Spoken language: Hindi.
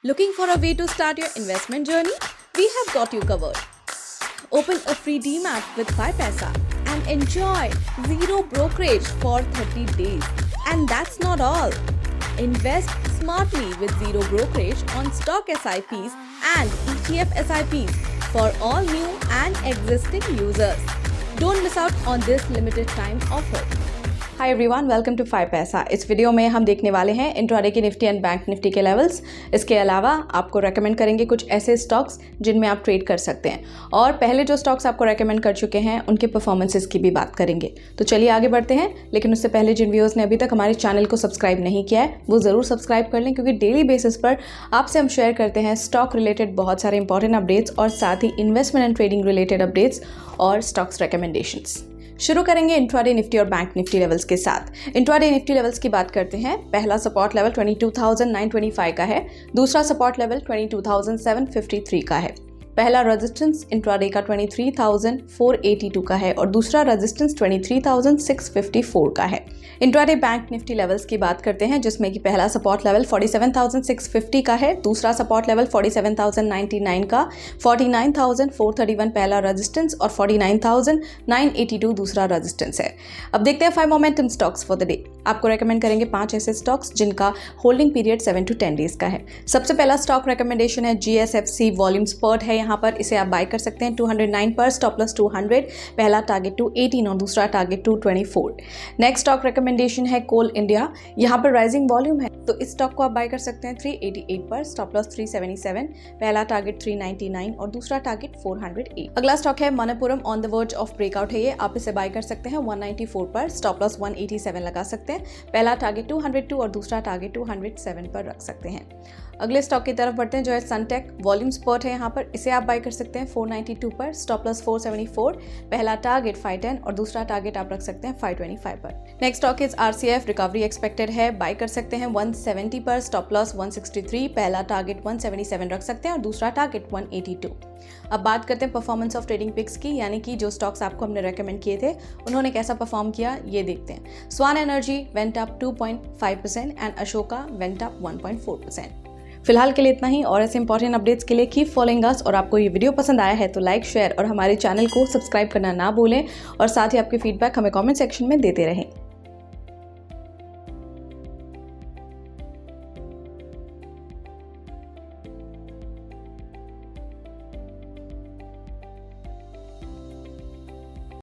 Looking for a way to start your investment journey? We have got you covered. Open a free Demat with 5paisa and enjoy zero brokerage for 30 days. And that's not all. Invest smartly with zero brokerage on stock SIPs and ETF SIPs for all new and existing users. Don't miss out on this limited time offer. Hi everyone, welcome to 5paisa। इस वीडियो में हम देखने वाले हैं इंट्राडे की निफ्टी एंड बैंक निफ्टी के लेवल्स। इसके अलावा आपको रेकमेंड करेंगे कुछ ऐसे स्टॉक्स जिनमें आप ट्रेड कर सकते हैं, और पहले जो स्टॉक्स आपको रेकमेंड कर चुके हैं उनके परफॉर्मेंसेस की भी बात करेंगे। तो चलिए आगे बढ़ते हैं, लेकिन उससे पहले जिन व्यूअर्स ने अभी तक हमारे चैनल को सब्सक्राइब नहीं किया है वो ज़रूर सब्सक्राइब कर लें, क्योंकि डेली बेसिस पर आपसे हम शेयर करते हैं स्टॉक रिलेटेड बहुत सारे इंपॉर्टेंट अपडेट्स और साथ ही investment and trading related updates और स्टॉक्स रिकमेंडेशंस। शुरू करेंगे इंट्राडे निफ्टी और बैंक निफ्टी लेवल्स के साथ। इंट्राडे निफ्टी लेवल्स की बात करते हैं। पहला सपोर्ट लेवल 22,925 का है, दूसरा सपोर्ट लेवल 22,753 का है, पहला रेजिस्टेंस इंट्राडे का 23,482 का है और दूसरा रेजिस्टेंस 23,654 का है। इंट्राडे बैंक निफ्टी लेवल्स की बात करते हैं, जिसमें कि पहला सपोर्ट लेवल 47,650 का है, दूसरा सपोर्ट लेवल 47,099 का, 49,431 पहला रेजिस्टेंस और 49,982 दूसरा रेजिस्टेंस है। अब देखते हैं 5 momentum stocks for the day. आपको रेकमेंड करेंगे 5 ऐसे स्टॉक्स जिनका होल्डिंग पीरियड 7 to 10 डेज का है। सबसे पहला स्टॉक रिकमेंडेशन है GSFC वॉल्यूम स्पर्ट है। यहाँ पर इसे आप बाय कर सकते हैं 209 पर, स्टॉप लॉस 200, पहला टारगेट 218 और दूसरा टारगेट 224। नेक्स्ट स्टॉक रिकमेंडेशन है कोल इंडिया। यहाँ पर राइजिंग वॉल्यूम है तो इस स्टॉक को आप बाय कर सकते हैं 388 पर, स्टॉप लॉस 377, पहला टारगेट 399 और दूसरा टारगेट 408। अगला स्टॉक है Manappuram, on the verge of breakout है ये। आप इसे बाय कर सकते हैं 194 पर, स्टॉप लॉस 187 लगा सकते हैं, पहला टारगेट 202 और दूसरा टारगेट 207 पर रख सकते हैं। अगले स्टॉक की तरफ बढ़ते हैं जो है सनटेक वॉल्यूम स्पर्ट है। यहाँ पर इसे आप बाय कर सकते हैं 492 पर, स्टॉप लॉस 474, पहला टारगेट 510 और दूसरा टारगेट आप रख सकते हैं 525 पर। Next stock is RCF, recovery expected है, बाय कर सकते हैं 170 पर, स्टॉप लॉस 163, पहला टारगेट 177 रख सकते हैं और दूसरा टारगेट 182। अब बात करते हैं परफॉर्मेंस ऑफ ट्रेडिंग पिक्स की, यानी कि जो स्टॉक्स आपको हमने रेकमेंड किए थे उन्होंने कैसा परफॉर्म किया ये देखते हैं। Swan Energy went up 2.5% and Ashoka went up 1.4%। फिलहाल के लिए इतना ही, और ऐसे इंपॉर्टेंट अपडेट्स के लिए कीप फॉलोइंग अस। और आपको ये वीडियो पसंद आया है तो लाइक, शेयर और हमारे चैनल को सब्सक्राइब करना ना भूलें, और साथ ही आपके फीडबैक हमें कमेंट सेक्शन में देते रहें।